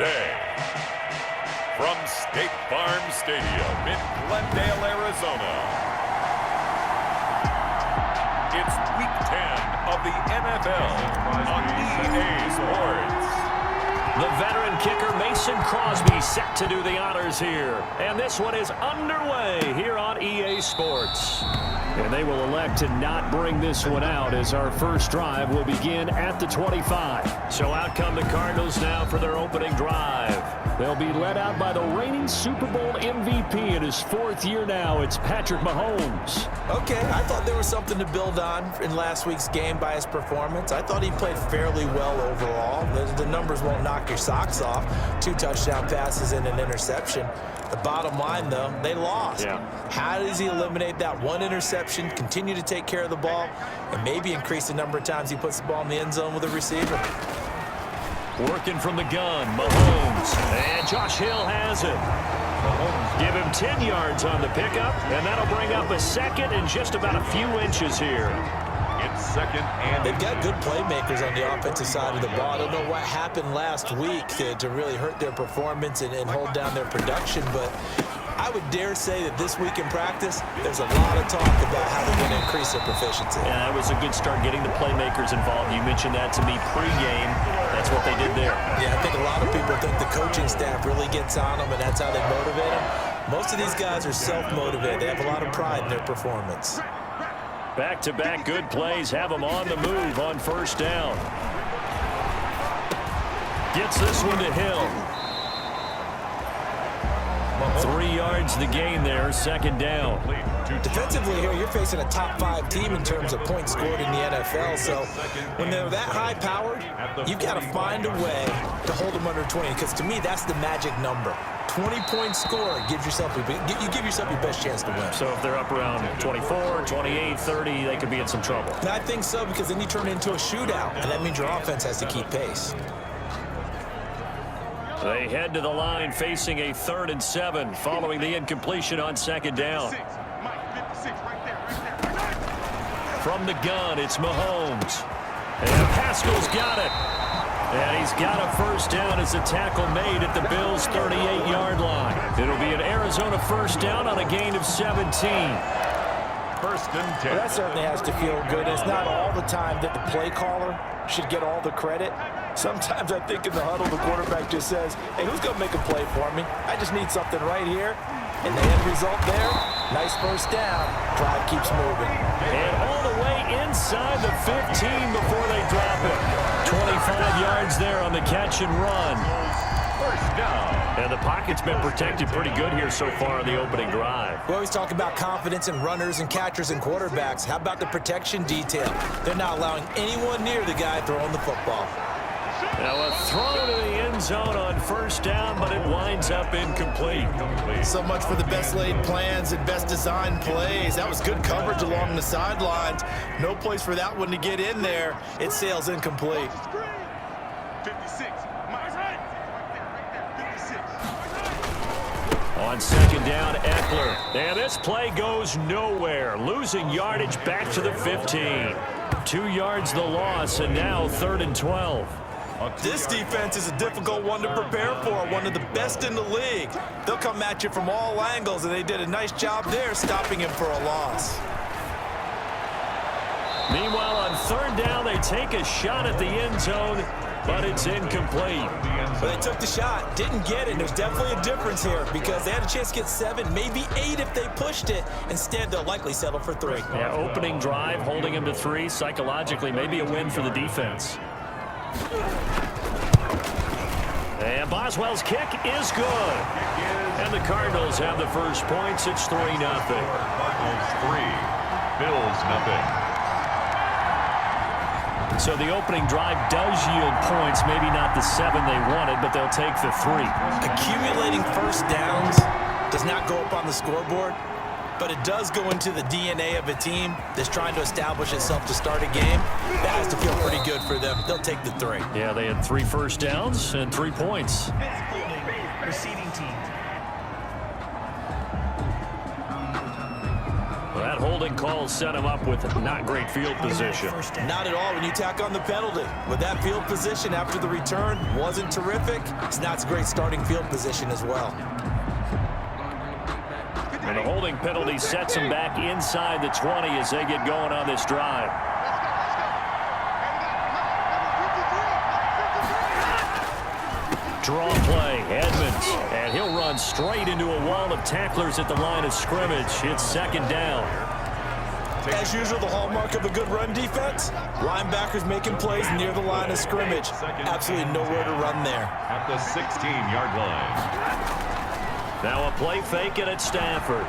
today. From State Farm Stadium in Glendale, Arizona, it's Week 10 of the NFL on EA Sports. The veteran kicker Mason Crosby set to do the honors here. And this one is underway here on EA Sports. And they will elect to not bring this one out as our first drive will begin at the 25. So out come the Cardinals now for their opening drive. They'll be led out by the reigning Super Bowl MVP in his fourth year now. It's Patrick Mahomes. Okay, I thought there was something to build on in last week's game by his performance. I thought he played fairly well overall. The numbers won't knock your socks off. 2 touchdown passes and an interception. The bottom line, though, they lost. Yeah. How does he eliminate that one interception, continue to take care of the ball, and maybe increase the number of times he puts the ball in the end zone with a receiver? Working from the gun, Mahomes. And Josh Hill has it. Give him 10 yards on the pickup, and that'll bring up a second and just about a few inches here. It's second and They've got good playmakers on the offensive side of the ball. I don't know what happened last week to really hurt their performance and hold down their production, but I would dare say that this week in practice, there's a lot of talk about how they're going to increase their proficiency. Yeah, that was a good start getting the playmakers involved. You mentioned that to me pregame. That's what they did there. Yeah, I think a lot of people think the coaching staff really gets on them, and that's how they motivate them. Most of these guys are self-motivated. They have a lot of pride in their performance. Back-to-back good plays have them on the move on first down. Gets this one to Hill. 3 yards the gain there, second down. Defensively here, you're facing a top-5 team in terms of points scored in the NFL. So when they're that high-powered, you've got to find a way to hold them under 20. Because to me, that's the magic number. 20 points scored gives yourself you give yourself your best chance to win. So if they're up around 24, 28, 30, they could be in some trouble. And I think so, because then you turn it into a shootout, and that means your offense has to keep pace. They head to the line facing a 3rd and 7 following the incompletion on second down. From the gun, it's Mahomes. And Pascal's got it. And he's got a first down as a tackle made at the Bills' 38-yard line. It'll be an Arizona first down on a gain of 17. first and 10. Well, that certainly has to feel good. It's not all the time that the play caller should get all the credit. Sometimes I think in the huddle, the quarterback just says, hey, who's going to make a play for me? I just need something right here. And the end result there, nice first down. Drive keeps moving. And all the way inside the 15 before they drop it. 25 yards there on the catch and run. First down. And the pocket's been protected pretty good here so far on the opening drive. We always talk about confidence in runners and catchers and quarterbacks. How about the protection detail? They're not allowing anyone near the guy throwing the football. Now a throw to the end zone on first down, but it winds up incomplete. So much for the best laid plans and best designed plays. That was good coverage along the sidelines. No place for that one to get in there. It sails incomplete. 56. On second down, Eckler. And this play goes nowhere. Losing yardage back to the 15. 2 yards the loss, and now 3rd and 12. This defense is a difficult one to prepare for, one of the best in the league. They'll come at you from all angles, and they did a nice job there stopping him for a loss. Meanwhile, on 3rd down, they take a shot at the end zone, but it's incomplete. But they took the shot, didn't get it. There's definitely a difference here because they had a chance to get 7, maybe 8 if they pushed it. Instead, they'll likely settle for 3. Yeah, opening drive, holding them to 3. Psychologically, maybe a win for the defense. And Boswell's kick is good. And the Cardinals have the first points. It's 3-0. Cardinals 3, Bills 0. So the opening drive does yield points, maybe not the 7 they wanted, but they'll take the 3. Accumulating first downs does not go up on the scoreboard, but it does go into the DNA of a team that's trying to establish itself to start a game. That has to feel pretty good for them. They'll take the 3. Yeah, they had 3 first downs and 3 points. Receiving team. Well, that holding call set him up with not great field position. Not at all when you tack on the penalty. With that field position after the return wasn't terrific, it's not a great starting field position as well. And the holding penalty sets him back inside the 20 as they get going on this drive. Draw play, Edmonds, and he'll run straight into a wall of tacklers at the line of scrimmage. It's second down. As usual, the hallmark of a good run defense, linebackers making plays near the line of scrimmage. Absolutely nowhere to run there. At the 16-yard line. Now a play fake it at Stafford.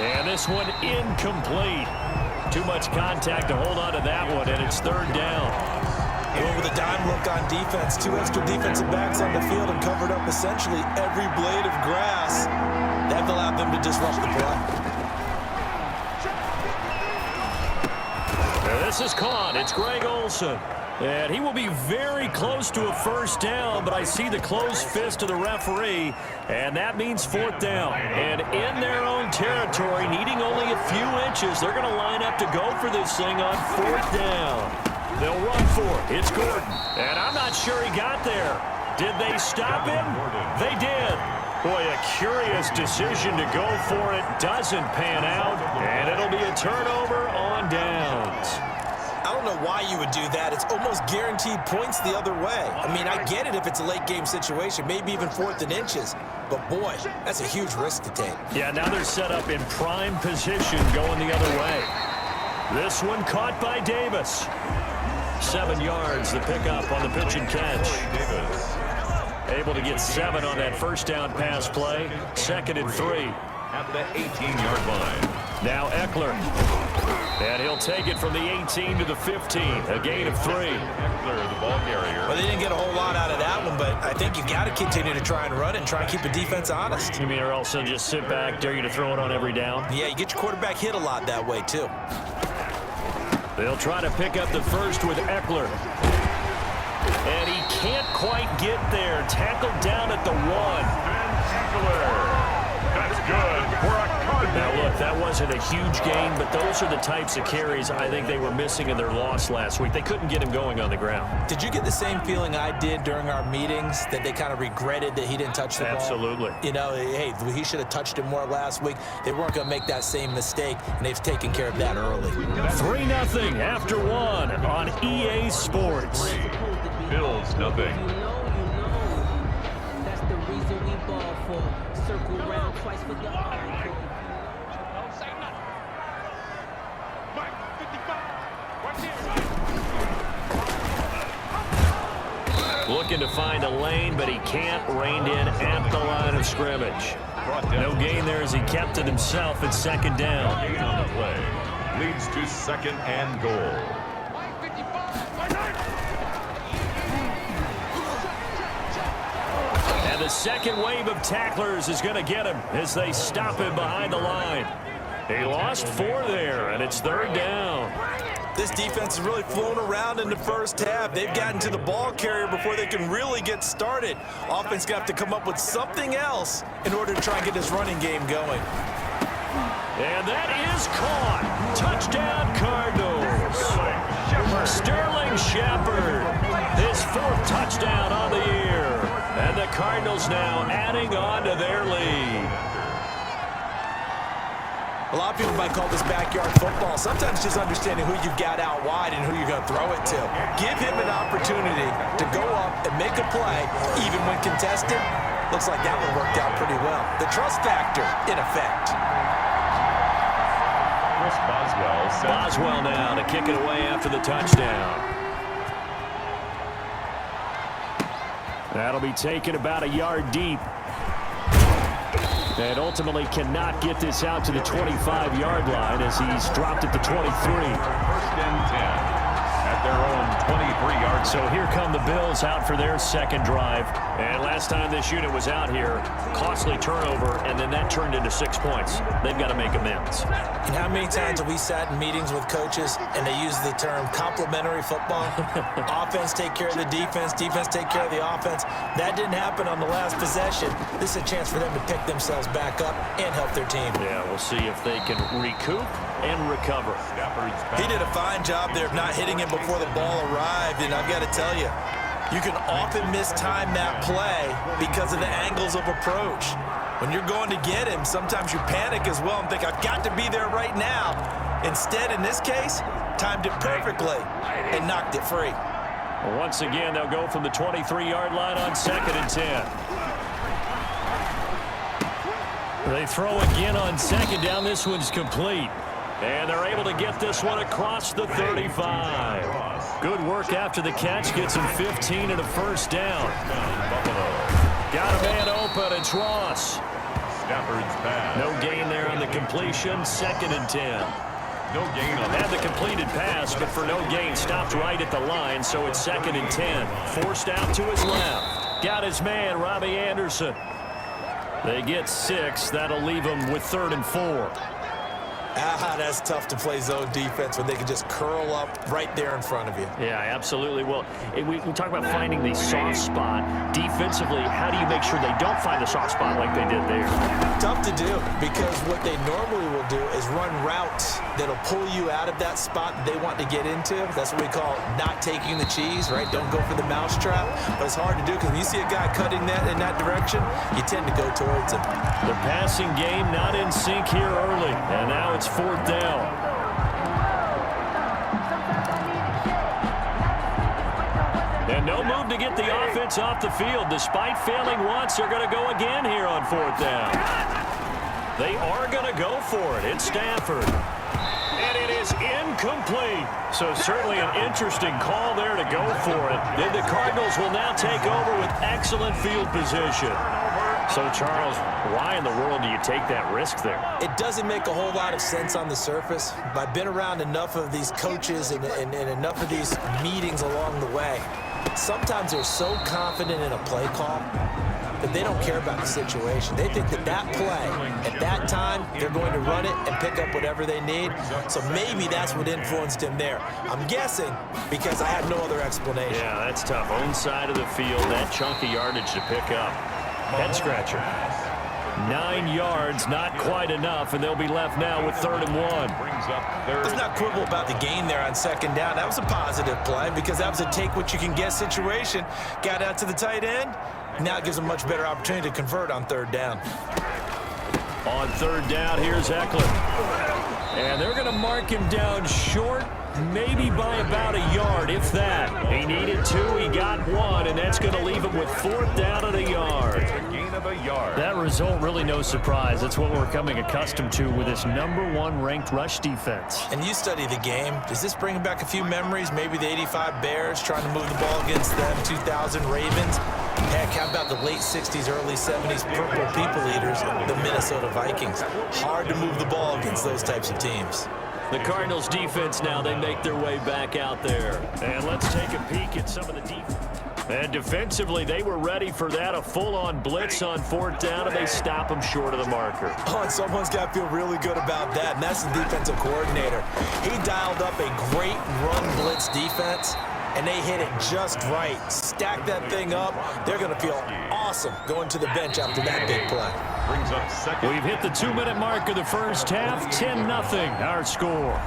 And this one incomplete. Too much contact to hold on to that one, and it's third down. Went with a dime look on defense. Two extra defensive backs on the field and covered up essentially every blade of grass. That allowed them to disrupt the play. Now this is caught. It's Greg Olsen. And he will be very close to a first down, but I see the closed fist of the referee, and that means fourth down. And in their own territory, needing only a few inches, they're going to line up to go for this thing on fourth down. They'll run for it. It's Gordon. And I'm not sure he got there. Did they stop him? They did. Boy, a curious decision to go for it. Doesn't pan out, and it'll be a turnover on downs. I don't know why you would do that. It's almost guaranteed points the other way. I mean, I get it if it's a late game situation, maybe even fourth and inches. But, boy, that's a huge risk to take. Yeah, now they're set up in prime position going the other way. This one caught by Davis. 7 yards, the pickup on the pitch and catch. Able to get 7 on that first down pass play. Second and 3. At the 18-yard line. Now Eckler. And he'll take it from the 18 to the 15. A gain of 3. Eckler, the ball carrier. Well, they didn't get a whole lot out of that one, but I think you got to continue to try and run and try and keep the defense honest. You mean or also just sit back, dare you to throw it on every down? Yeah, you get your quarterback hit a lot that way, too. They'll try to pick up the first with Eckler. And he can't quite get there. Tackled down at the 1. Eckler. That's good for a Cardinal. Now, look, that wasn't a huge gain, but those are the types of carries I think they were missing in their loss last week. They couldn't get him going on the ground. Did you get the same feeling I did during our meetings, that they kind of regretted that he didn't touch the ball? Absolutely. You know, hey, he should have touched it more last week. They weren't going to make that same mistake, and they've taken care of that early. 3-0 after 1 on EA Sports. Bills nothing. That's the reason we ball for. Circle round twice for the encore. Looking to find a lane, but he can't. Reined in at the line of scrimmage. No gain there as he kept it himself at second down. Gain on the play. Leads to second and goal. And the second wave of tacklers is going to get him as they stop him behind the line. He lost 4 there, and it's third down. This defense has really flown around in the first half. They've gotten to the ball carrier before they can really get started. Offense got to come up with something else in order to try and get this running game going. And that is caught. Touchdown, Cardinals. Sterling Shepard, his 4th touchdown on the year. And the Cardinals now adding on to their lead. A lot of people might call this backyard football. Sometimes just understanding who you've got out wide and who you're going to throw it to. Give him an opportunity to go up and make a play, even when contested. Looks like that one worked out pretty well. The trust factor, in effect. Boswell now to kick it away after the touchdown. That'll be taken about a yard deep. And ultimately cannot get this out to the 25-yard line as he's dropped at the 23. First and 10 at their own 23-yard So here come the Bills out for their second drive. And last time this unit was out here, costly turnover, and then that turned into 6 points. They've got to make amends. And how many times have we sat in meetings with coaches and they use the term complementary football? Offense take care of the defense, defense take care of the offense. That didn't happen on the last possession. This is a chance for them to pick themselves back up and help their team. Yeah, we'll see if they can recoup and recover. He did a fine job there of not hitting him before the ball arrived, and I've got to tell you, you can often mistime that play because of the angles of approach. When you're going to get him, sometimes you panic as well and think, I've got to be there right now. Instead, in this case, timed it perfectly and knocked it free. Once again, they'll go from the 23-yard line on 2nd and 10. They throw again on 2nd down. This one's complete. And they're able to get this one across the 35. Good work after the catch. Gets him 15 and a first down. Got a man open. It's Ross. No gain there on the completion. 2nd and 10. No gain on Had the completed pass, but for no gain, stopped right at the line, so it's 2nd and 10. Forced out to his left. Got his man, Robbie Anderson. They get 6. That'll leave them with 3rd and 4. That's tough to play zone defense when they can just curl up right there in front of you. Yeah, absolutely. Well, we talk about finding the soft spot. Defensively, how do you make sure they don't find the soft spot like they did there? Tough to do because what they normally will do is run routes that'll pull you out of that spot that they want to get into. That's what we call not taking the cheese, right? Don't go for the mousetrap. But it's hard to do because when you see a guy cutting that in that direction, you tend to go towards him. The passing game not in sync here early, and now it's 4th down. And no move to get the offense off the field. Despite failing once, they're going to go again here on 4th down. They are going to go for it. It's Stafford. And it is incomplete. So certainly an interesting call there to go for it. Then the Cardinals will now take over with excellent field position. So, Charles, why in the world do you take that risk there? It doesn't make a whole lot of sense on the surface, but I've been around enough of these coaches and enough of these meetings along the way. Sometimes they're so confident in a play call that they don't care about the situation. They think that that play, at that time, they're going to run it and pick up whatever they need. So maybe that's what influenced him there. I'm guessing because I have no other explanation. Yeah, that's tough. Own side of the field, that chunk of yardage to pick up. Head scratcher. 9 yards, not quite enough, and they'll be left now with 3rd and 1. Let's not quibble about the gain there on 2nd down. That was a positive play because that was a take-what-you-can-get situation. Got out to the tight end. Now it gives them a much better opportunity to convert on 3rd down. On 3rd down, here's Eckler. And they're going to mark him down short, maybe by about a yard, if that. He needed 2, he got 1, and that's going to leave him with 4th down and a yard. That result, really no surprise. That's what we're coming accustomed to with this #1 ranked rush defense. And you study the game. Does this bring back a few memories? Maybe the 85 Bears trying to move the ball against them, 2000 Ravens. Heck, how about the late 60s, early 70s Purple People Eaters, the Minnesota Vikings? Hard to move the ball against those types of teams. The Cardinals defense now, they make their way back out there. And let's take a peek at some of the defense. And defensively, they were ready for that, a full-on blitz on 4th down, and they stop them short of the marker. Oh, and someone's got to feel really good about that, and that's the defensive coordinator. He dialed up a great run blitz defense, and they hit it just right. Stack that thing up. They're going to feel awesome going to the bench after that big play. We've hit the 2-minute mark of the first half. 10-0 our score.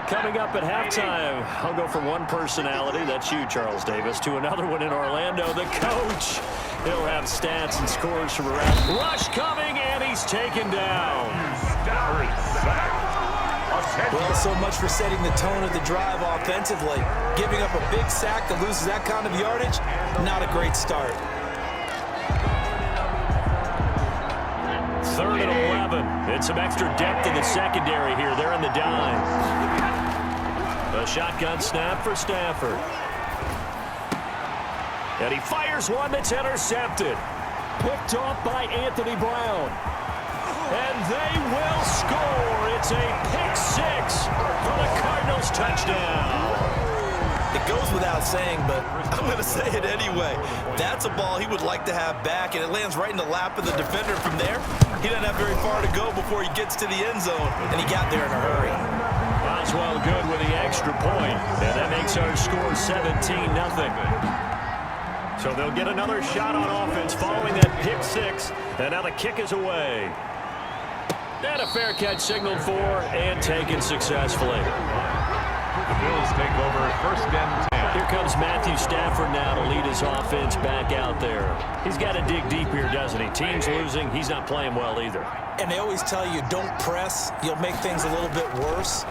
Coming up at halftime, I'll go from one personality, that's you, Charles Davis, to another one in Orlando, the coach. He'll have stats and scores from around. Rush coming, and he's taken down. Well, so much for setting the tone of the drive offensively. Giving up a big sack that loses that kind of yardage, not a great start. 3rd and 11. It's some extra depth in the secondary here. They're in the dime. A shotgun snap for Stafford. And he fires one that's intercepted. picked off by Anthony Brown. And they will score. It's a pick six for the Cardinals touchdown. It goes without saying, but I'm going to say it anyway. That's a ball he would like to have back, and it lands right in the lap of the defender. From there, he doesn't have very far to go before he gets to the end zone, and he got there in a hurry. Boswell good with the extra point, and that makes our score 17-0. So they'll get another shot on offense following that pick six, and now the kick is away. And a fair catch signaled for and taken successfully. The Bills take over first and 10. Here comes Matthew Stafford now to lead his offense back out there. He's got to dig deep here, doesn't he? Team's losing. He's not playing well either. And they always tell you, don't press. You'll make things a little bit worse.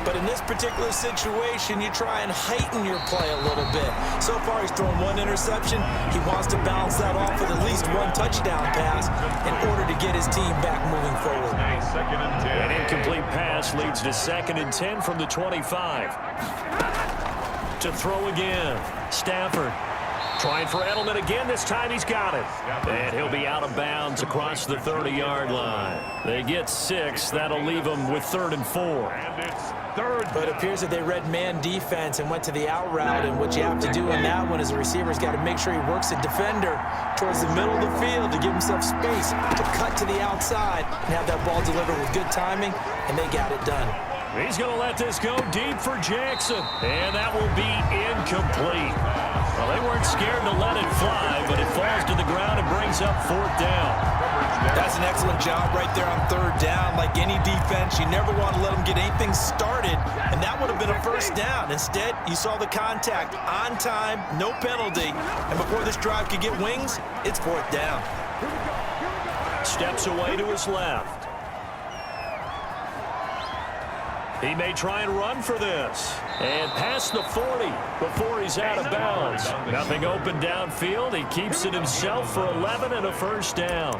But in this particular situation, you try and heighten your play a little bit. So far, he's thrown one interception. He wants to balance that off with at least one touchdown pass in order to get his team back moving forward. Second and 10. An incomplete pass leads to 2nd and 10 from the 25. To throw again. Stafford trying for Edelman again. This time he's got it. And he'll be out of bounds across the 30-yard line. They get 6. That'll leave them with 3rd and 4. And it's third. But it appears that they read man defense and went to the out route. And what you have to do in that one is the receiver's got to make sure he works the defender towards the middle of the field to give himself space to cut to the outside and have that ball delivered with good timing, and they got it done. He's going to let this go deep for Jackson. And that will be incomplete. Well, they weren't scared to let it fly, but it falls to the ground and brings up 4th down. That's an excellent job right there on 3rd down. Like any defense, you never want to let them get anything started, and that would have been a 1st down. Instead, you saw the contact on time, no penalty, and before this drive could get wings, it's 4th down. Steps away to his left. He may try and run for this. And past the 40 before he's out of bounds. Nothing open downfield. He keeps it himself for 11 and a 1st down.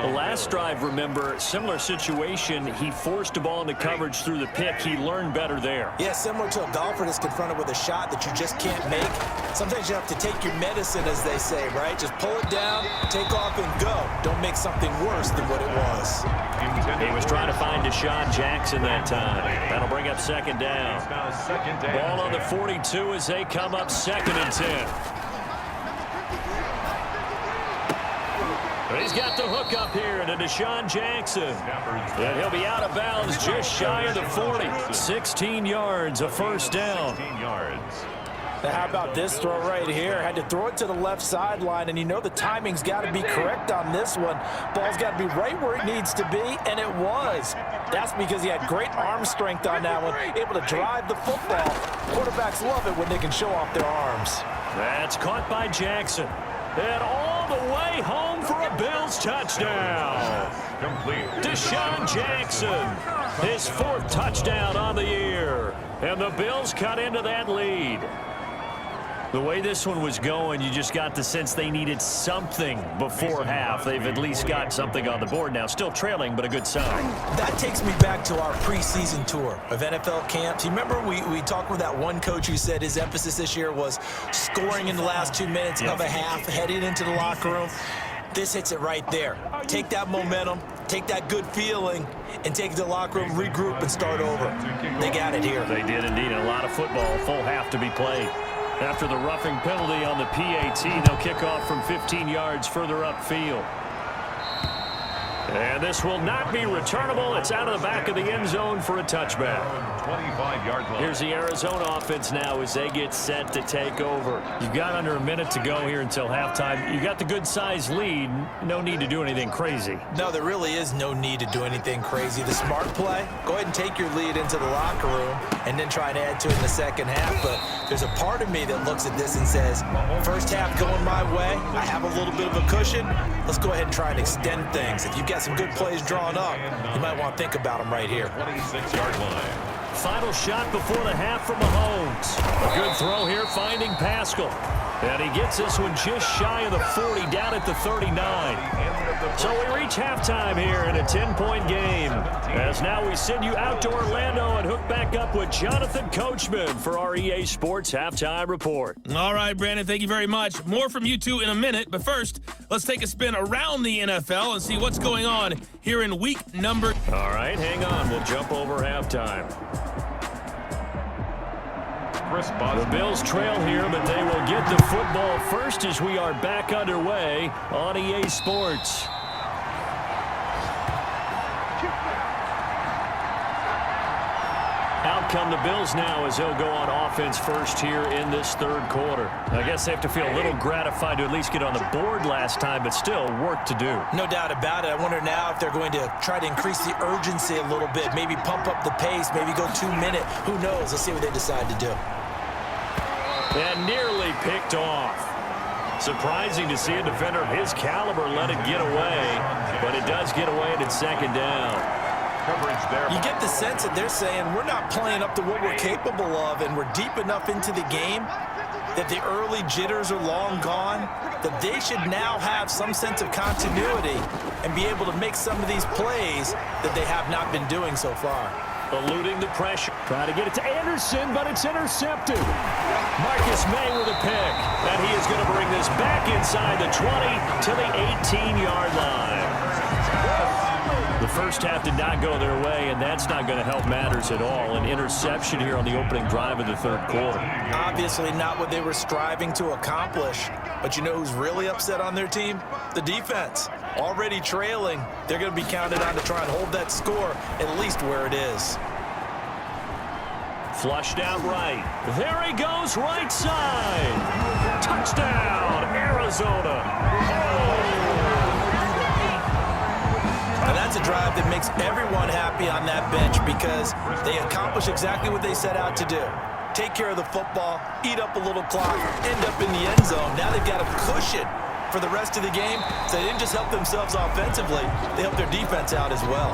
The last drive, remember, similar situation. He forced a ball into coverage through the pick. He learned better there. Yeah, similar to a golfer that's confronted with a shot that you just can't make. Sometimes you have to take your medicine, as they say, right? Just pull it down, take off, and go. Don't make something worse than what it was. He was trying to find Deshaun Jackson that time. That'll bring up 2nd down. Ball on the 42 as they come up 2nd and 10. He's got the hook up here to Deshaun Jackson. And he'll be out of bounds just shy of the 40. 16 yards, a 1st down. Now, how about this throw right here? Had to throw it to the left sideline, and you know the timing's got to be correct on this one. Ball's got to be right where it needs to be, and it was. That's because he had great arm strength on that one, able to drive the football. Quarterbacks love it when they can show off their arms. That's caught by Jackson. And all the way home for a Bills touchdown. Complete. Deshaun Jackson, his 4th touchdown on the year. And the Bills cut into that lead. The way this one was going, you just got the sense they needed something before half. They've at least got something on the board now. Still trailing, but a good sign. That takes me back to our preseason tour of NFL camps. You remember we talked with that one coach who said his emphasis this year was scoring in the last 2 minutes of a half, heading into the locker room. This hits it right there. Take that momentum, take that good feeling, and take it to the locker room, regroup, and start over. They got it here. They did indeed. And a lot of football, full half to be played. After the roughing penalty on the PAT, they'll kick off from 15 yards further upfield. And this will not be returnable. It's out of the back of the end zone for a touchback. 25-yard line. Here's the Arizona offense now as they get set to take over. You've got under a minute to go here until halftime. You got the good-sized lead. No need to do anything crazy. No, there really is no need to do anything crazy. The smart play, go ahead and take your lead into the locker room and then try and add to it in the second half. But there's a part of me that looks at this and says, first half going my way, I have a little bit of a cushion. Let's go ahead and try and extend things. If you've got some good plays drawn up, you might want to think about them right here. 26-yard line. Final shot before the half from Mahomes. A good throw here, finding Pascal. And he gets this one just shy of the 40, down at the 39. So we reach halftime here in a 10-point game. As now we send you out to Orlando and hook back up with Jonathan Coachman for our EA Sports Halftime Report. All right, Brandon, thank you very much. More from you two in a minute, but first, let's take a spin around the NFL and see what's going on here in week number. All right, hang on. We'll jump over halftime. The Bills trail here, but they will get the football first as we are back underway on EA Sports. Out come the Bills now as they'll go on offense first here in this third quarter. I guess they have to feel a little gratified to at least get on the board last time, but still work to do. No doubt about it. I wonder now if they're going to try to increase the urgency a little bit, maybe pump up the pace, maybe go 2 minute. Who knows? Let's see what they decide to do. And nearly picked off. Surprising to see a defender of his caliber let it get away, but it does get away and it's second down. You get the sense that they're saying we're not playing up to what we're capable of, and we're deep enough into the game that the early jitters are long gone, that they should now have some sense of continuity and be able to make some of these plays that they have not been doing so far. Eluding the pressure. Trying to get it to Anderson, but it's intercepted. Marcus May with a pick. And he is going to bring this back inside the 20 to the 18-yard line. The first half did not go their way, and that's not going to help matters at all. An interception here on the opening drive of the third quarter. Obviously not what they were striving to accomplish. But you know who's really upset on their team? The defense. Already trailing, they're going to be counted on to try and hold that score at least where it is. Flushed out right. There he goes, right side. Touchdown, Arizona. Now that's a drive that makes everyone happy on that bench because they accomplish exactly what they set out to do. Take care of the football, eat up a little clock, end up in the end zone. Now they've got a cushion for the rest of the game, so they didn't just help themselves offensively, they helped their defense out as well.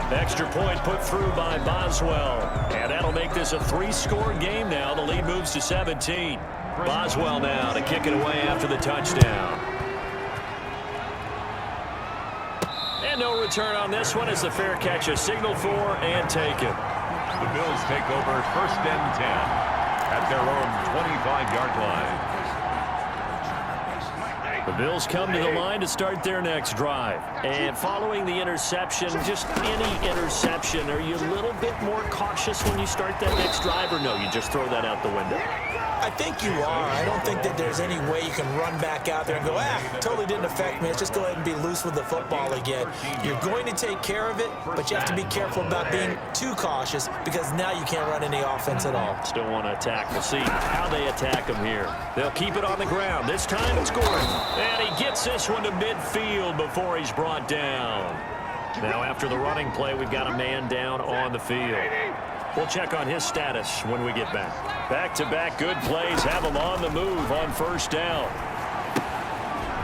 Extra point put through by Boswell, and that'll make this a 3-score game now. The lead moves to 17. Boswell now to kick it away after the touchdown. And no return on this one as the fair catch is signaled for and taken. The Bills take over first and 10 at their own 25-yard line. The Bills come to the line to start their next drive. And following the interception, just any interception, are you a little bit more cautious when you start that next drive, or no, you just throw that out the window? I think you are. I don't think that there's any way you can run back out there and go, totally didn't affect me. Let's just go ahead and be loose with the football again. You're going to take care of it, but you have to be careful about being too cautious because now you can't run any offense at all. Still want to attack. We'll see how they attack him here. They'll keep it on the ground. This time it's Gordon. And he gets this one to midfield before he's brought down. Now after the running play, we've got a man down on the field. We'll check on his status when we get back. Back-to-back good plays have him on the move on first down.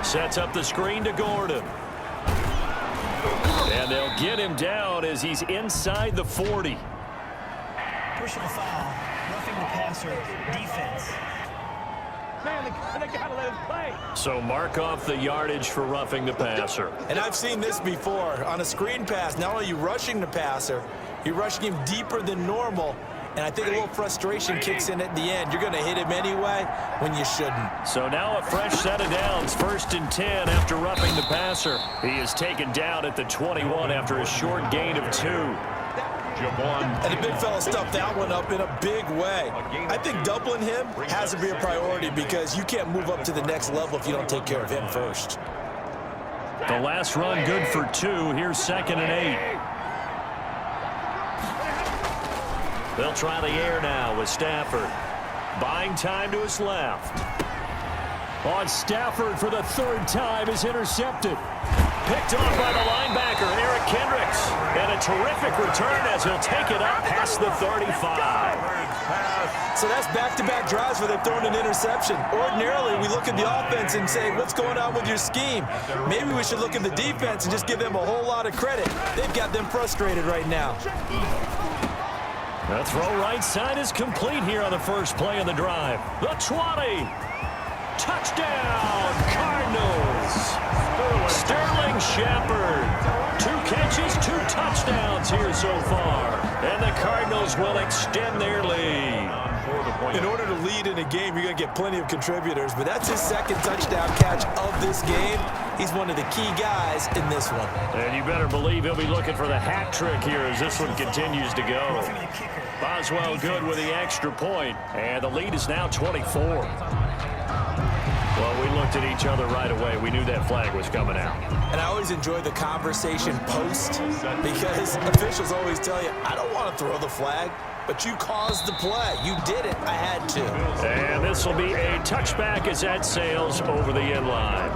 Sets up the screen to Gordon. And they'll get him down as he's inside the 40. Personal foul, roughing the passer, defense. So mark off the yardage for roughing the passer. And I've seen this before. On a screen pass, not only are you rushing the passer, you're rushing him deeper than normal. And I think a little frustration kicks in at the end. You're going to hit him anyway when you shouldn't. So now a fresh set of downs. First and 10 after roughing the passer. He is taken down at the 21 after a short gain of 2. And the big fella stuffed that one up in a big way. I think doubling him has to be a priority because you can't move up to the next level if you don't take care of him first. The last run good for 2. Here's second and 8. They'll try the air now with Stafford. Buying time to his left. On Stafford for the third time is intercepted. Picked off by the linebacker, Eric Kendricks. And a terrific return as he'll take it up past the 35. So that's back-to-back drives where they've thrown an interception. Ordinarily, we look at the offense and say, what's going on with your scheme? Maybe we should look at the defense and just give them a whole lot of credit. They've got them frustrated right now. The throw right side is complete here on the first play of the drive. The 20. Touchdown, Cardinals. Sterling sheds will extend their lead. In order to lead in a game, you're going to get plenty of contributors, but that's his second touchdown catch of this game. He's one of the key guys in this one. And you better believe he'll be looking for the hat trick here as this one continues to go. Boswell good with the extra point, and the lead is now 24. Well, we looked at each other right away. We knew that flag was coming out. And I always enjoy the conversation post because officials always tell you, I don't want to throw the flag, but you caused the play. You did it. I had to. And this will be a touchback as that sails over the end line.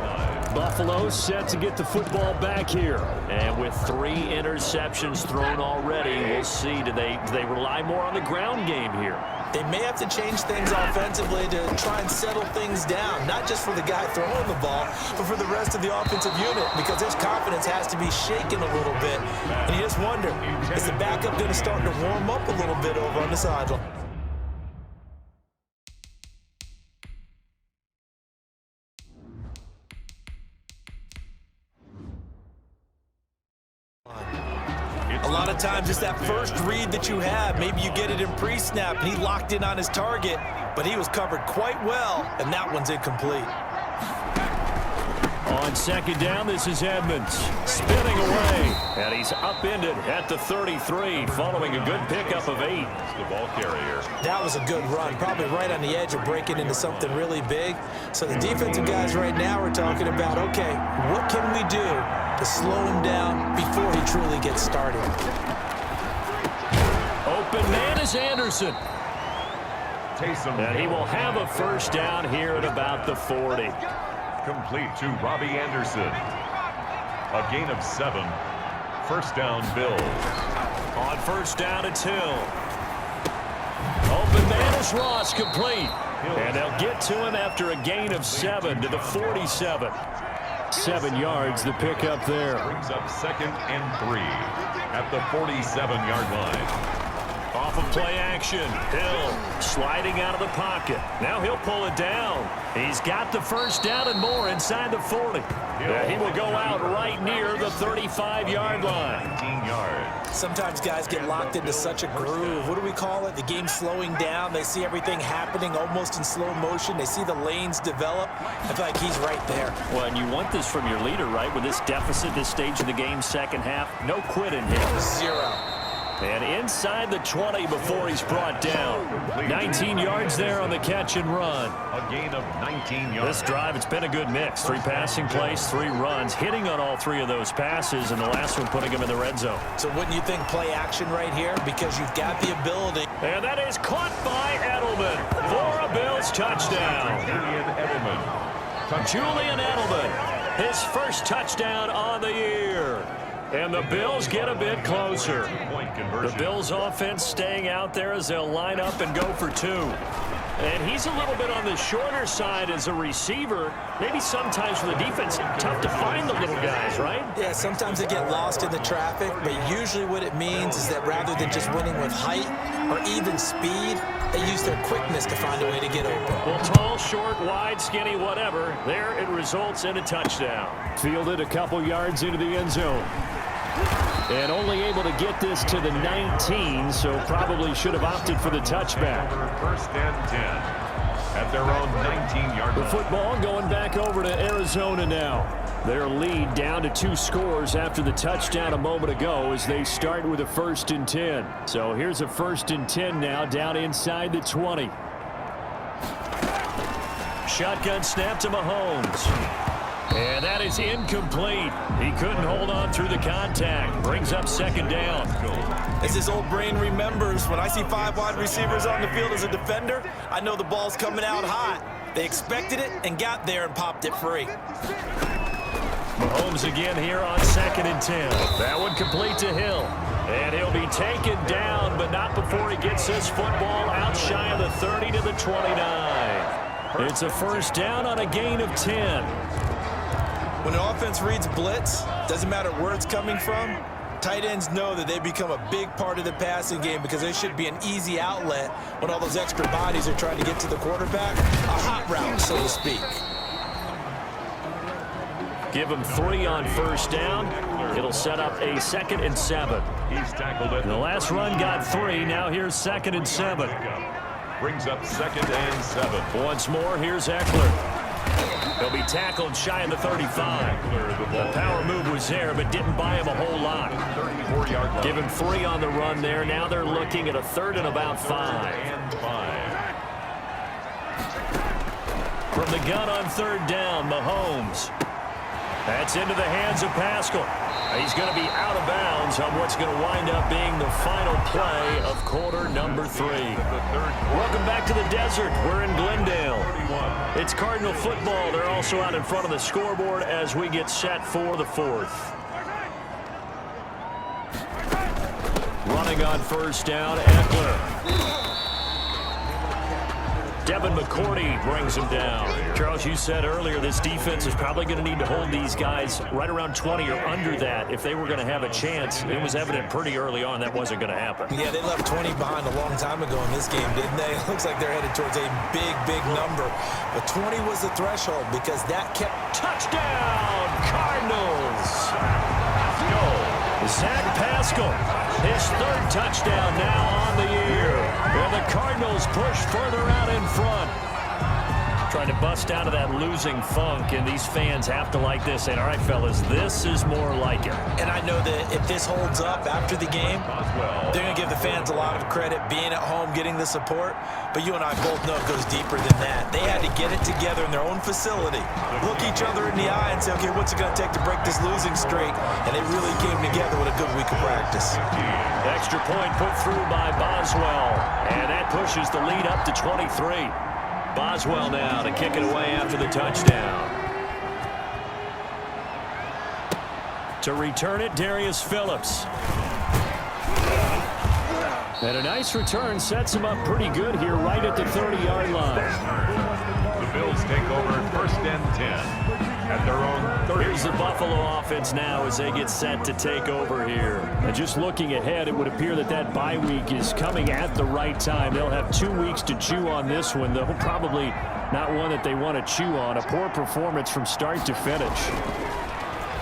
Buffalo set to get the football back here. And with 3 interceptions thrown already, we'll see. Do they rely more on the ground game here? They may have to change things offensively to try and settle things down, not just for the guy throwing the ball, but for the rest of the offensive unit, because his confidence has to be shaken a little bit. And you just wonder, is the backup going to start to warm up a little bit over on the sideline? A lot of times it's that first read that you have. Maybe you get it in pre-snap, and he locked in on his target, but he was covered quite well, and that one's incomplete. On second down, this is Edmonds spinning away, and he's upended at the 33 following a good pickup of 8. The ball carrier. That was a good run, probably right on the edge of breaking into something really big. So the defensive guys right now are talking about, okay, what can we do to slow him down before he truly gets started? Open man is Anderson. Taysom And he Hill. will have a first down here at about the 40. Complete to Robbie Anderson. A gain of 7. First down, Bills. On first down, it's Hill. Open man is Ross, complete. And they'll get to him after a gain of 7 to the 47. 7 yards, the pickup there. Brings up 2nd and 3 at the 47-yard line. Off of play action. Hill sliding out of the pocket. Now he'll pull it down. He's got the first down and more inside the 40. Yeah, he will go out right near the 35-yard line. 19 yards. Sometimes guys get locked into such a groove. What do we call it? The game slowing down. They see everything happening almost in slow motion. They see the lanes develop. I feel like he's right there. Well, and you want this from your leader, right? With this deficit, this stage of the game, second half, no quit in him. 0. And inside the 20 before he's brought down. 19 yards there on the catch and run. A gain of 19 yards. This drive, it's been a good mix. 3 passing plays, 3 runs, hitting on all 3 of those passes, and the last one putting him in the red zone. So wouldn't you think play action right here? Because you've got the ability. And that is caught by Edelman for a Bills touchdown. Julian Edelman, his first touchdown on the year. And the Bills get a bit closer. The Bills offense staying out there as they'll line up and go for 2. And he's a little bit on the shorter side as a receiver. Maybe sometimes for the defense, tough to find the little guys, right? Yeah, sometimes they get lost in the traffic, but usually what it means is that rather than just winning with height or even speed, they use their quickness to find a way to get open. Well, tall, short, wide, skinny, whatever. There it results in a touchdown. Fielded a couple yards into the end zone. And only able to get this to the 19, so probably should have opted for the touchback. First and 10 at their own 19-yard The line. football going back over to Arizona now. Their lead down to 2 scores after the touchdown a moment ago as they start with a 1st and 10. So here's a 1st and 10 now down inside the 20. Shotgun snap to Mahomes. And that is incomplete. He couldn't hold on through the contact. Brings up 2nd down. As his old brain remembers, when I see 5 wide receivers on the field as a defender, I know the ball's coming out hot. They expected it and got there and popped it free. Mahomes again here on 2nd and 10. That one complete to Hill. And he'll be taken down, but not before he gets this football out shy of the 30 to the 29. It's a first down on a gain of 10. When an offense reads blitz, doesn't matter where it's coming from, tight ends know that they become a big part of the passing game because they should be an easy outlet when all those extra bodies are trying to get to the quarterback. A hot route, so to speak. Give him 3 on first down. It'll set up a 2nd and 7. He's tackled it. The last run got 3. Now here's 2nd and 7. Brings up 2nd and 7. Once more, here's Eckler. He'll be tackled shy of the 35. The power move was there, but didn't buy him a whole lot. 34-yard line. Give him 3 on the run there. Now they're looking at a 3rd and about 5. From the gun on 3rd down, Mahomes. That's into the hands of Pascal. He's going to be out of bounds on what's going to wind up being the final play of quarter number 3. Welcome back to the desert. We're in Glendale. It's Cardinal football. They're also out in front of the scoreboard as we get set for the 4th. Running on first down, Eckler. Devin McCourty brings him down. Charles, you said earlier this defense is probably going to need to hold these guys right around 20 or under that if they were going to have a chance. It was evident pretty early on that wasn't going to happen. Yeah, they left 20 behind a long time ago in this game, didn't they? It looks like they're headed towards a big, big number. But 20 was the threshold because that kept... Touchdown, Cardinals! Zach Pascal, his 3rd touchdown now on the year. And the Cardinals push further out in front. Trying to bust out of that losing funk, and these fans have to like this. And all right, fellas, this is more like it. And I know that if this holds up after the game, they're going to give the fans a lot of credit being at home, getting the support. But you and I both know it goes deeper than that. They had to get it together in their own facility, look each other in the eye and say, okay, what's it going to take to break this losing streak? And they really came together with a good week of practice. Extra point put through by Boswell, and that pushes the lead up to 23. Boswell now to kick it away after the touchdown. To return it, Darius Phillips. And a nice return sets him up pretty good here right at the 30-yard line. The Bills take over 1st and 10 at their own 30. Here's the Buffalo offense now as they get set to take over here. And just looking ahead, it would appear that that bye week is coming at the right time. They'll have 2 weeks to chew on this one, though probably not one that they want to chew on. A poor performance from start to finish.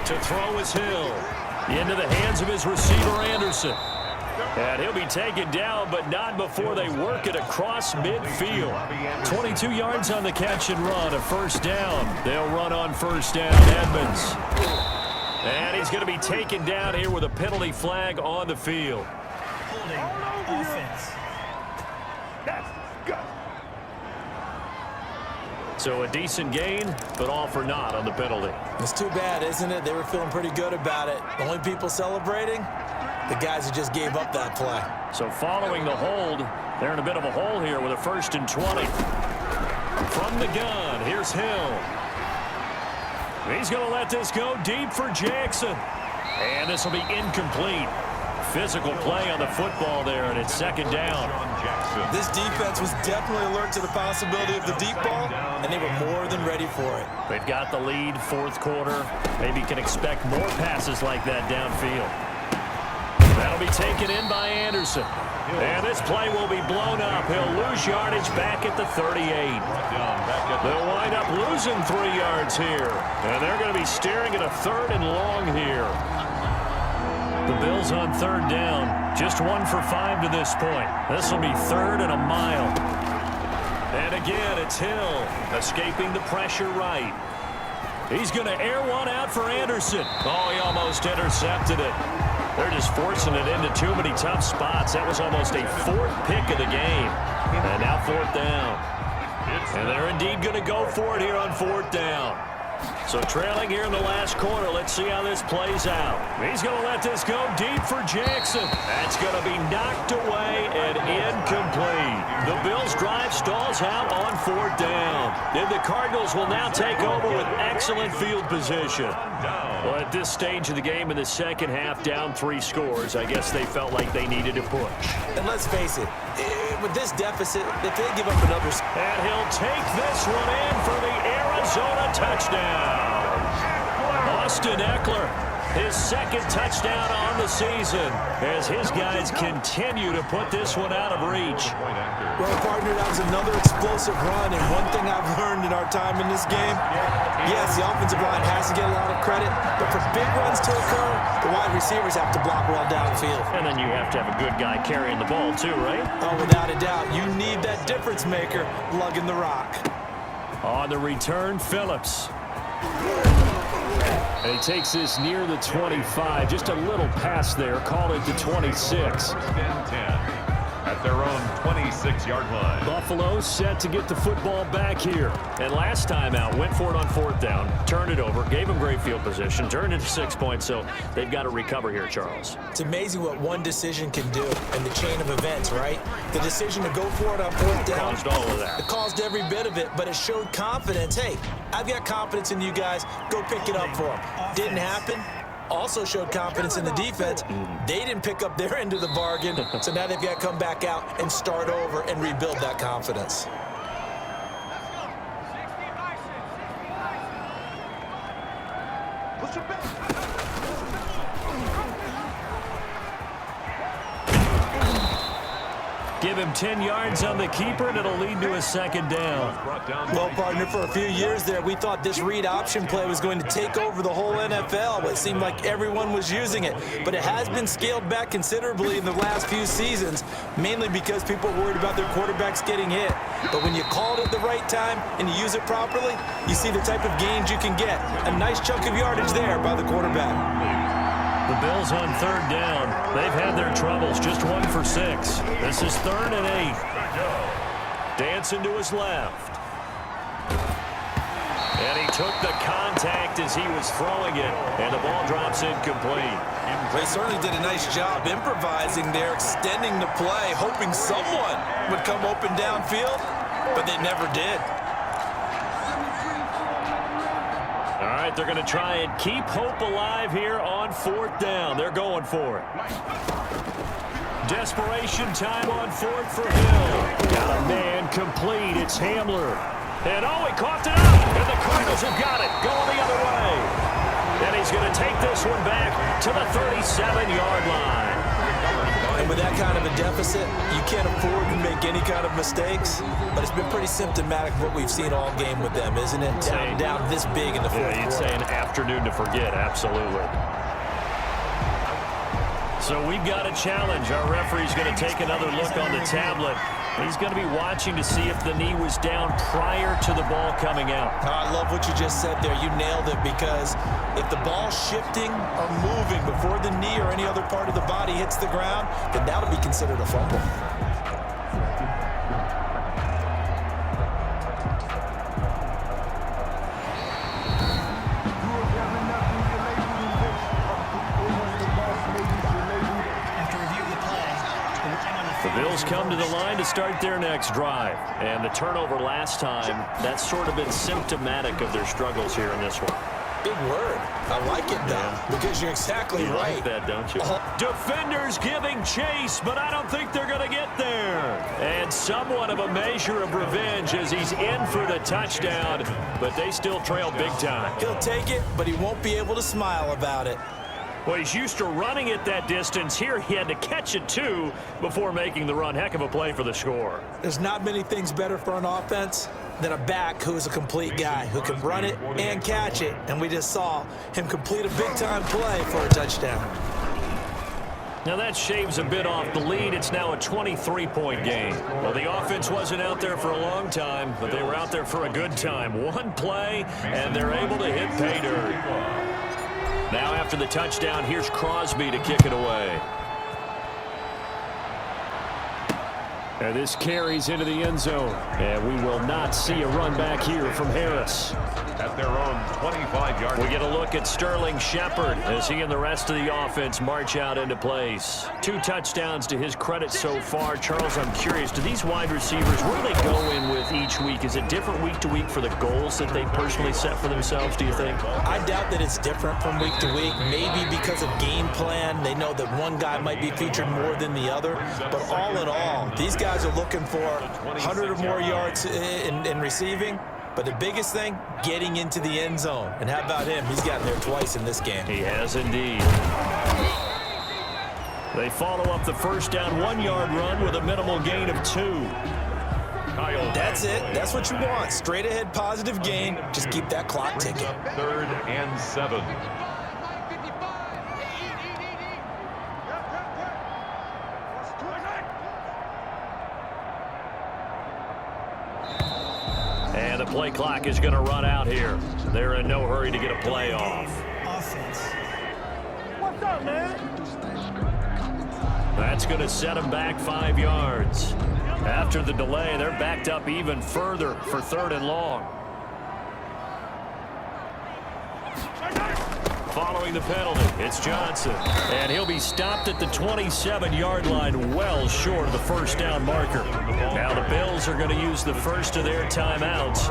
To throw is Hill. Into the hands of his receiver, Anderson. And he'll be taken down, but not before they work it across midfield. 22 yards on the catch and run, a 1st down. They'll run on 1st down, Edmonds. And he's going to be taken down here with a penalty flag on the field. Holding offense. So a decent gain, but all for naught on the penalty. It's too bad, isn't it? They were feeling pretty good about it. The only people celebrating, the guys who just gave up that play. So following the hold, they're in a bit of a hole here with a 1st and 20. From the gun, here's Hill. He's going to let this go deep for Jackson. And this will be incomplete. Physical play on the football there, and it's 2nd down. This defense was definitely alert to the possibility of the deep ball, and they were more than ready for it. They've got the lead, 4th quarter. Maybe you can expect more passes like that downfield. That'll be taken in by Anderson. And this play will be blown up. He'll lose yardage back at the 38. They'll wind up losing 3 yards here. And they're going to be staring at a 3rd and long here. The Bills on 3rd down. Just 1 for 5 to this point. This will be 3rd and a mile. And again, it's Hill escaping the pressure right. He's going to air one out for Anderson. Oh, he almost intercepted it. They're just forcing it into too many tough spots. That was almost a 4th pick of the game. And now 4th down. And they're indeed going to go for it here on 4th down. So trailing here in the last quarter, let's see how this plays out. He's going to let this go deep for Jackson. That's going to be knocked away and incomplete. The Bills' drive stalls out on 4th down. And the Cardinals will now take over with excellent field position. Well, at this stage of the game in the 2nd half, down 3 scores, I guess they felt like they needed to push. And let's face it, with this deficit, if they give up another... And he'll take this one in for the Arizona touchdown. Austin Eckler His second touchdown on the season as his guys continue to put this one out of reach. Well, partner, that was another explosive run, and one thing I've learned in our time in this game, yes, the offensive line has to get a lot of credit, but for big runs to occur, the wide receivers have to block well downfield. And then you have to have a good guy carrying the ball too, right? Oh, without a doubt, you need that difference maker lugging the rock. On the return, Phillips. And he takes this near the 25. Just a little pass there. Call it the 26. At their own 26-yard line. Buffalo set to get the football back here. And last time out, went for it on fourth down, turned it over, gave them great field position, turned it to 6 points, so they've got to recover here, Charles. It's amazing what one decision can do in the chain of events, right? The decision to go for it on fourth down. Caused all of that. It caused every bit of it, but it showed confidence. Hey, I've got confidence in you guys. Go pick it up for them. Didn't happen. Also showed confidence in the defense. They didn't pick up their end of the bargain, so now they've got to come back out and start over and rebuild that confidence. Give him 10 yards on the keeper, and it'll lead to a second down. Well, partner, for a few years there, we thought this read option play was going to take over the whole NFL. It seemed like everyone was using it, but it has been scaled back considerably in the last few seasons, mainly because people are worried about their quarterbacks getting hit. But when you call it at the right time and you use it properly, you see the type of gains you can get. A nice chunk of yardage there by the quarterback. The Bills on third down. They've had their troubles, just 1 for 6. This is 3rd and 8. Dancing to his left. And he took the contact as he was throwing it, and the ball drops incomplete. They certainly did a nice job improvising there, extending the play, hoping someone would come open downfield, but they never did. All right, they're going to try and keep hope alive here on 4th down. They're going for it. Desperation time on 4th for Hill. Got a man complete. It's Hamler. And oh, he coughed it up. And the Cardinals have got it. Going the other way. And he's going to take this one back to the 37-yard line. And with that kind of a deficit, you can't afford to make any kind of mistakes. But it's been pretty symptomatic of what we've seen all game with them, isn't it? Down this big in the fourth quarter. You'd say an afternoon to forget, absolutely. So we've got a challenge. Our referee's going to take another look on the tablet. He's going to be watching to see if the knee was down prior to the ball coming out. I love what you just said there. You nailed it, because if the ball's shifting or moving before the knee or any other part of the body hits the ground, then that'll be considered a fumble. The Bills come to the line to start their next drive. And the turnover last time, that's sort of been symptomatic of their struggles here in this one. Big word. I like it, though, because you're exactly You right. like that, don't you? Defenders giving chase, but I don't think they're going to get there. And somewhat of a measure of revenge as he's in for the touchdown, but they still trail big time. He'll take it, but he won't be able to smile about it. Well, he's used to running it that distance. Here he had to catch it, too, before making the run. Heck of a play for the score. There's not many things better for an offense than a back who is a complete guy, who can run it and catch it. And we just saw him complete a big-time play for a touchdown. Now that shaves a bit off the lead. It's now a 23-point game. Well, the offense wasn't out there for a long time, but they were out there for a good time. One play, and they're able to hit pay dirt. Now after the touchdown, here's Crosby to kick it away. And this carries into the end zone. And we will not see a run back here from Harris. At their own 25-yard line. We get a look at Sterling Shepard as he and the rest of the offense march out into place. 2 touchdowns to his credit so far. Charles, I'm curious, do these wide receivers, where do they go in with each week? Is it different week to week for the goals that they personally set for themselves, do you think? I doubt that it's different from week to week. Maybe because of game plan, they know that one guy might be featured more than the other. But all in all, these guys are looking for 100 or more yards in receiving. But the biggest thing, getting into the end zone. And how about him? He's gotten there twice in this game. He has indeed. They follow up the first down 1-yard run with a minimal gain of 2. That's it. That's what you want. Straight ahead positive gain. Just keep that clock ticking. 3rd and 7. And the play clock is going to run out here. They're in no hurry to get a play off. Offense. What's up, man? That's going to set them back 5 yards. After the delay, they're backed up even further for 3rd and long. Following the penalty, it's Johnson. And he'll be stopped at the 27-yard line, well short of the first down marker. Now the Bills are going to use the first of their timeouts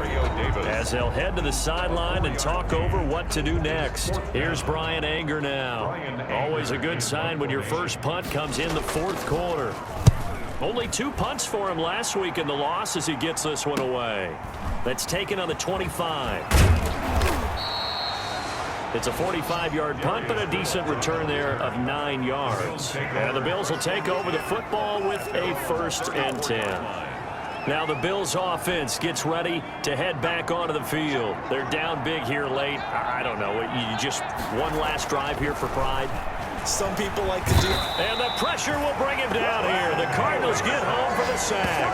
as they'll head to the sideline and talk over what to do next. Here's Brian Anger now. Always a good sign when your first punt comes in the 4th quarter. Only 2 punts for him last week in the loss as he gets this one away. That's taken on the 25. It's a 45-yard punt, but a decent return there of 9 yards. And the Bills will take over the football with a 1st and 10. Now the Bills offense gets ready to head back onto the field. They're down big here late. I don't know. You just one last drive here for pride. Some people like to do. And the pressure will bring him down here. The Cardinals get home for the sack.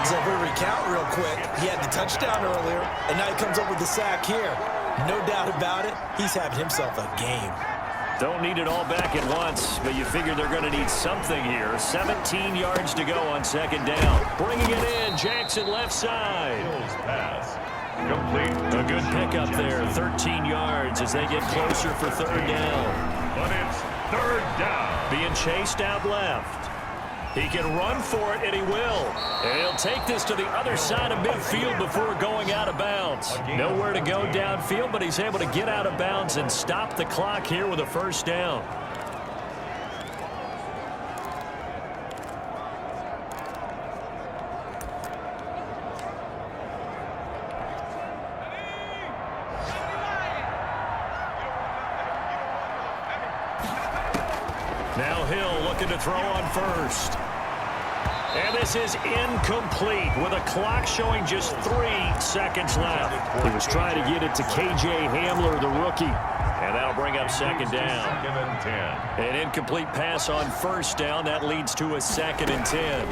So if we recount real quick, he had the touchdown earlier, and now he comes up with the sack here. No doubt about it, he's having himself a game. Don't need it all back at once, but you figure they're going to need something here. 17 yards to go on 2nd down. Bringing it in, Jackson left side. Pass. Complete. A good pickup there, 13 yards as they get closer for 3rd down. But it's 3rd down. Being chased out left. He can run for it, and he will. And he'll take this to the other side of midfield before going out of bounds. Nowhere to go downfield, but he's able to get out of bounds and stop the clock here with a 1st down. Now Hill looking to throw on 1st. And this is incomplete with a clock showing just 3 seconds left. He was trying to get it to K.J. Hamler, the rookie. And that'll bring up 2nd down. 2nd and 10. An incomplete pass on 1st down. That leads to a 2nd and 10.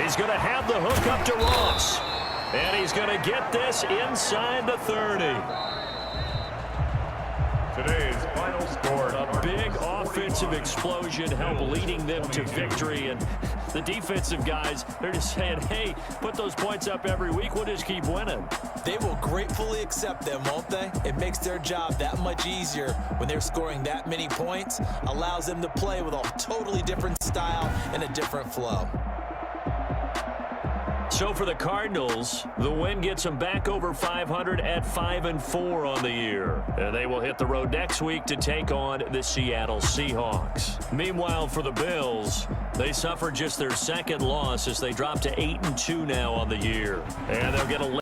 He's going to have the hook up to Ross. And he's going to get this inside the 30. Today's final score. A big offensive explosion helped leading them to victory. And the defensive guys, they're just saying, hey, put those points up every week. We'll just keep winning. They will gratefully accept them, won't they? It makes their job that much easier when they're scoring that many points. Allows them to play with a totally different style and a different flow. So for the Cardinals, the win gets them back over 500 at 5-4 on the year. And they will hit the road next week to take on the Seattle Seahawks. Meanwhile, for the Bills, they suffered just their 2nd loss as they drop to 8-2 now on the year. And they'll get a